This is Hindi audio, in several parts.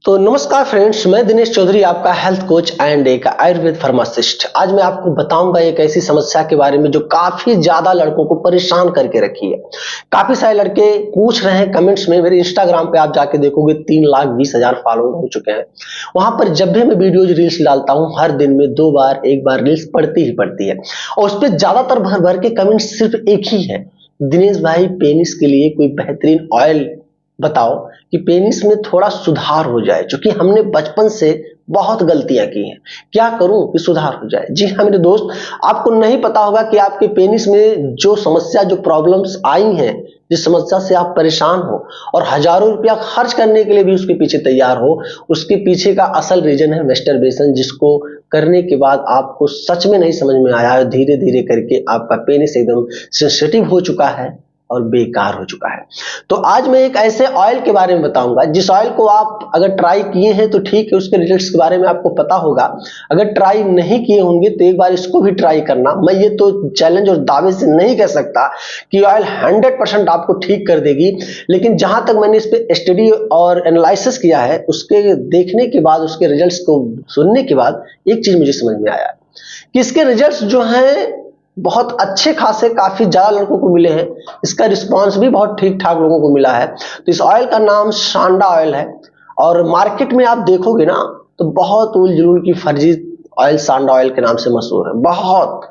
तो नमस्कार फ्रेंड्स, मैं दिनेश चौधरी, आपका हेल्थ कोच एंड एक आयुर्वेद फार्मासिस्ट। आज मैं आपको बताऊंगा एक ऐसी समस्या के बारे में जो काफी ज्यादा लड़कों को परेशान करके रखी है। काफी सारे लड़के पूछ रहे हैं कमेंट्स में। मेरे इंस्टाग्राम पे आप जाके देखोगे 3,20,000 फॉलोअर हो चुके हैं। वहां पर जब भी मैं वीडियोज रील्स डालता हूँ, हर दिन में 2 बार 1 बार रील्स पड़ती ही पड़ती है और उस पर ज्यादातर भर भर के कमेंट्स सिर्फ एक ही है, दिनेश भाई पेनिस के लिए कोई बेहतरीन ऑयल बताओ कि पेनिस में थोड़ा सुधार हो जाए, क्योंकि हमने बचपन से बहुत गलतियां की हैं। क्या करूं कि सुधार हो जाए? जी हाँ मेरे दोस्त, आपको नहीं पता होगा कि आपके पेनिस में जो समस्या, जो प्रॉब्लम्स आई हैं, जिस समस्या से आप परेशान हो और हजारों रुपया खर्च करने के लिए भी उसके पीछे तैयार हो, उसके पीछे का असल रीजन है मैस्टरबेशन, जिसको करने के बाद आपको सच में नहीं समझ में आया और धीरे धीरे करके आपका पेनिस एकदम सेंसिटिव हो चुका है और बेकार हो चुका है। तो आज मैं एक ऐसे ऑयल के बारे में बताऊंगा जिस ऑयल को आप अगर ट्राई किए हैं तो ठीक है, उसके रिजल्ट्स के बारे में आपको पता होगा। अगर ट्राई नहीं किए होंगे तो एक बार इसको भी ट्राई करना। मैं ये तो चैलेंज और दावे से नहीं कह सकता कि ऑयल 100% आपको ठीक कर देगी, लेकिन जहां तक मैंने इस पे स्टडी और एनालिसिस किया है, उसके देखने के बाद, उसके रिजल्ट्स को सुनने के बाद एक चीज मुझे समझ में आया कि इसके रिजल्ट्स जो हैं बहुत अच्छे खासे, काफी ज्यादा लड़कों को मिले हैं। इसका रिस्पांस भी बहुत ठीक ठाक लोगों को मिला है। तो इस ऑयल का नाम सांडा ऑयल है और मार्केट में आप देखोगे ना तो बहुत उल जुलूल की फर्जी ऑयल सांडा ऑयल के नाम से मशहूर है। बहुत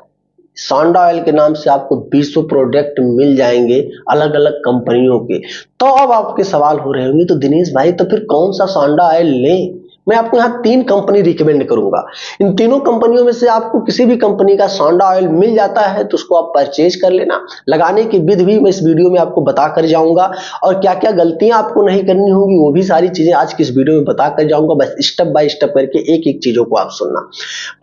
सांडा ऑयल के नाम से आपको 20 प्रोडक्ट मिल जाएंगे अलग अलग कंपनियों के। तो अब आपके सवाल हो रहे होंगे, तो दिनेश भाई तो फिर कौन सा सांडा ऑयल लें? मैं आपको यहाँ 3 कंपनी रिकमेंड करूंगा। इन तीनों कंपनियों में से आपको किसी भी कंपनी का सांडा ऑयल मिल जाता है तो उसको आप परचेज कर लेना। लगाने की विधि भी मैं इस वीडियो में आपको बता कर जाऊंगा और क्या क्या गलतियां आपको नहीं करनी होगी वो भी सारी चीजें आज की इस वीडियो में बता कर जाऊंगा। बस स्टेप बाय स्टेप करके एक एक चीजों को आप सुनना।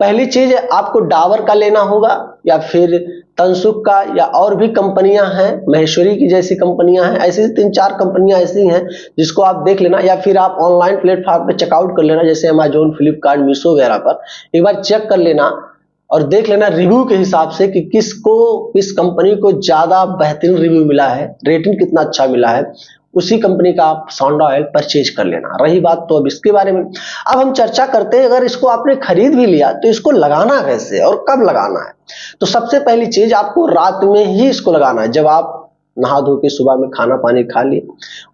पहली चीज, आपको डाबर का लेना होगा या फिर तनसुख का, या और भी कंपनियां हैं, महेश्वरी की जैसी कंपनियां हैं। ऐसी 3-4 कंपनियां ऐसी हैं जिसको आप देख लेना, या फिर आप ऑनलाइन प्लेटफॉर्म पे चेकआउट कर लेना, जैसे अमेजोन, फ्लिपकार्ट, मीशो वगैरह पर एक बार चेक कर लेना और देख लेना रिव्यू के हिसाब से कि किस कंपनी को ज्यादा बेहतरीन रिव्यू मिला है, रेटिंग कितना अच्छा मिला है, उसी कंपनी का आप सांडा ऑयल परचेज कर लेना। रही बात तो अब इसके बारे में, अब हम चर्चा करते हैं, अगर इसको आपने खरीद भी लिया तो इसको लगाना कैसे और कब लगाना है। तो सबसे पहली चीज, आपको रात में ही इसको लगाना है। जब आप नहा धो के सुबह में खाना पानी खा लिए,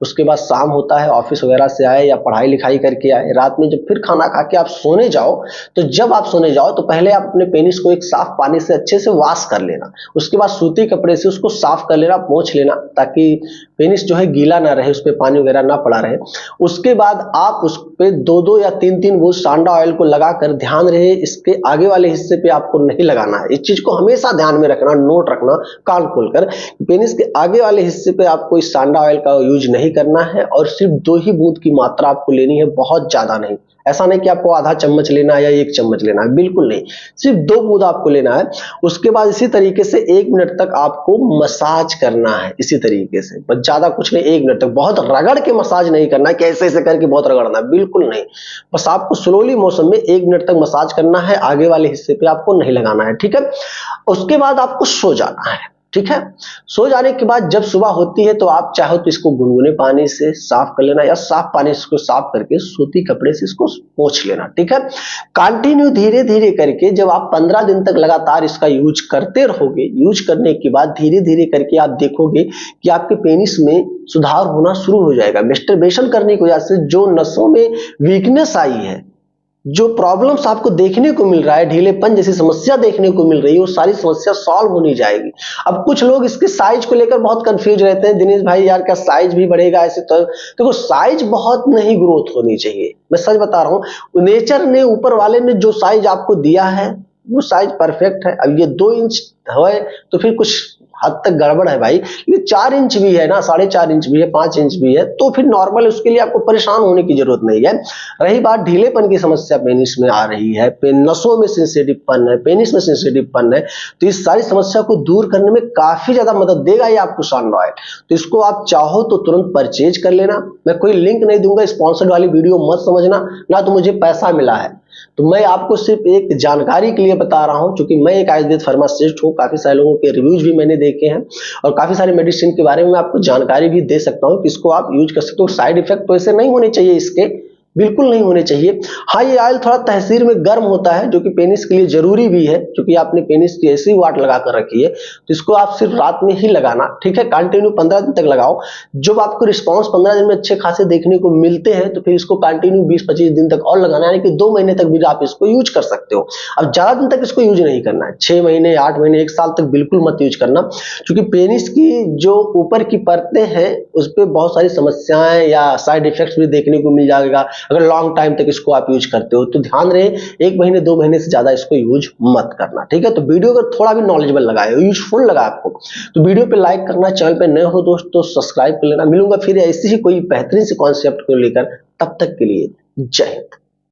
उसके बाद शाम होता है, ऑफिस वगैरह से आए या पढ़ाई लिखाई करके आए, रात में जब फिर खाना खा के आप सोने जाओ, तो जब आप सोने जाओ तो पहले आप अपने पेनिस को एक साफ पानी से अच्छे से वॉश कर लेना। उसके बाद सूती कपड़े से उसको साफ कर लेना, पोंछ लेना, ताकि पेनिस जो है गीला ना रहे, उस पर पानी वगैरह ना पड़ा रहे। उसके बाद आप उस पे 2-2 या 3-3 बूंद सांडा ऑयल को लगाकर, ध्यान रहे इसके आगे वाले हिस्से पे आपको नहीं लगाना है। इस चीज को हमेशा ध्यान में रखना, नोट रखना कान खोलकर, पेनिस के आगे वाले हिस्से पे आपको इस सांडा ऑयल का यूज नहीं करना है और सिर्फ 2 ही बूंद की मात्रा आपको लेनी है, बहुत ज्यादा नहीं। ऐसा नहीं कि आपको आधा चम्मच लेना है या 1 चम्मच लेना है, बिल्कुल नहीं, सिर्फ 2 बूंद आपको लेना है। उसके बाद इसी तरीके से 1 मिनट तक आपको मसाज करना है, इसी तरीके से, बस ज्यादा कुछ नहीं, 1 मिनट तक। बहुत रगड़ के मसाज नहीं करना है कि ऐसे ऐसे करके बहुत रगड़ना है, बिल्कुल नहीं। बस आपको स्लोली मोशन में 1 मिनट तक मसाज करना है, आगे वाले हिस्से पे आपको नहीं लगाना है, ठीक है। उसके बाद आपको सो जाना है, ठीक है। सो जाने के बाद जब सुबह होती है तो आप चाहो तो इसको गुनगुने पानी से साफ कर लेना, या साफ पानी से इसको साफ करके सूती कपड़े से इसको पोंछ लेना, ठीक है। कंटिन्यू धीरे धीरे करके जब आप 15 दिन तक लगातार इसका यूज करते रहोगे, यूज करने के बाद धीरे धीरे करके आप देखोगे कि आपके पेनिस में सुधार होना शुरू हो जाएगा। मैस्टरबेशन करने की वजह से जो नसों में वीकनेस आई है, जो प्रॉब्लम्स आपको देखने को मिल रहा है, ढीलेपन जैसी समस्या देखने को मिल रही है, वो सारी समस्या सॉल्व होनी जाएगी। अब कुछ लोग इसके साइज को लेकर बहुत कंफ्यूज रहते हैं, दिनेश भाई यार क्या साइज भी बढ़ेगा ऐसे? तो देखो, साइज बहुत नहीं ग्रोथ होनी चाहिए, मैं सच बता रहा हूं। नेचर ने, ऊपर वाले ने जो साइज आपको दिया है वो साइज परफेक्ट है। अब ये 2 इंच है तो फिर कुछ हद तक गड़बड़ है भाई। ये 4 इंच भी है ना, 4.5 इंच भी है, 5 इंच भी है, तो फिर नॉर्मल, उसके लिए आपको परेशान होने की जरूरत नहीं है। रही बात ढीलेपन की समस्या पेनिस में आ रही है, नसों में सेंसिटिवपन है, पेनिस में सेंसिटिवपन है, तो इस सारी समस्या को दूर करने में काफी ज्यादा मदद देगा ये आपको सांडा ऑयल। तो इसको आप चाहो तो तुरंत परचेज कर लेना। मैं कोई लिंक नहीं दूंगा, स्पॉन्सर्ड वाली वीडियो मत समझना, ना तो मुझे पैसा मिला है। तो मैं आपको सिर्फ एक जानकारी के लिए बता रहा हूं, क्योंकि मैं एक आयुर्वेद फार्मासिस्ट हूं, काफी सारे लोगों के रिव्यूज भी मैंने देखे हैं और काफी सारे मेडिसिन के बारे में मैं आपको जानकारी भी दे सकता हूं कि इसको आप यूज कर सकते हो। साइड इफेक्ट तो ऐसे नहीं होने चाहिए इसके, बिल्कुल नहीं होने चाहिए। हाँ, ये ऑयल थोड़ा तहसीर में गर्म होता है जो कि पेनिस के लिए जरूरी भी है, क्योंकि आपने पेनिस की ऐसी वाट लगा कर रखी है तो इसको आप सिर्फ रात में ही लगाना, ठीक है। कंटिन्यू 15 दिन तक लगाओ। जब आपको रिस्पांस 15 दिन में अच्छे खासे देखने को मिलते हैं तो फिर इसको कंटिन्यू 20-25 दिन तक और लगाना, यानी कि 2 महीने तक भी आप इसको यूज कर सकते हो। अब ज्यादा दिन तक इसको यूज नहीं करना है, 6 महीने, 8 महीने, 1 साल तक बिल्कुल मत यूज करना, क्योंकि पेनिस की जो ऊपर की परतें हैं उस पर बहुत सारी समस्याएं या साइड इफेक्ट्स भी देखने को मिल जाएगा अगर लॉन्ग टाइम तक इसको आप यूज करते हो। तो ध्यान रहे 1 महीने 2 महीने से ज्यादा इसको यूज मत करना, ठीक है। तो वीडियो अगर थोड़ा भी नॉलेजेबल लगा है, यूजफुल लगा आपको, तो वीडियो पे लाइक करना, चैनल पे नए हो दोस्त तो सब्सक्राइब कर लेना। मिलूंगा फिर ऐसी ही कोई बेहतरीन से कॉन्सेप्ट को लेकर, तब तक के लिए जय हिंद।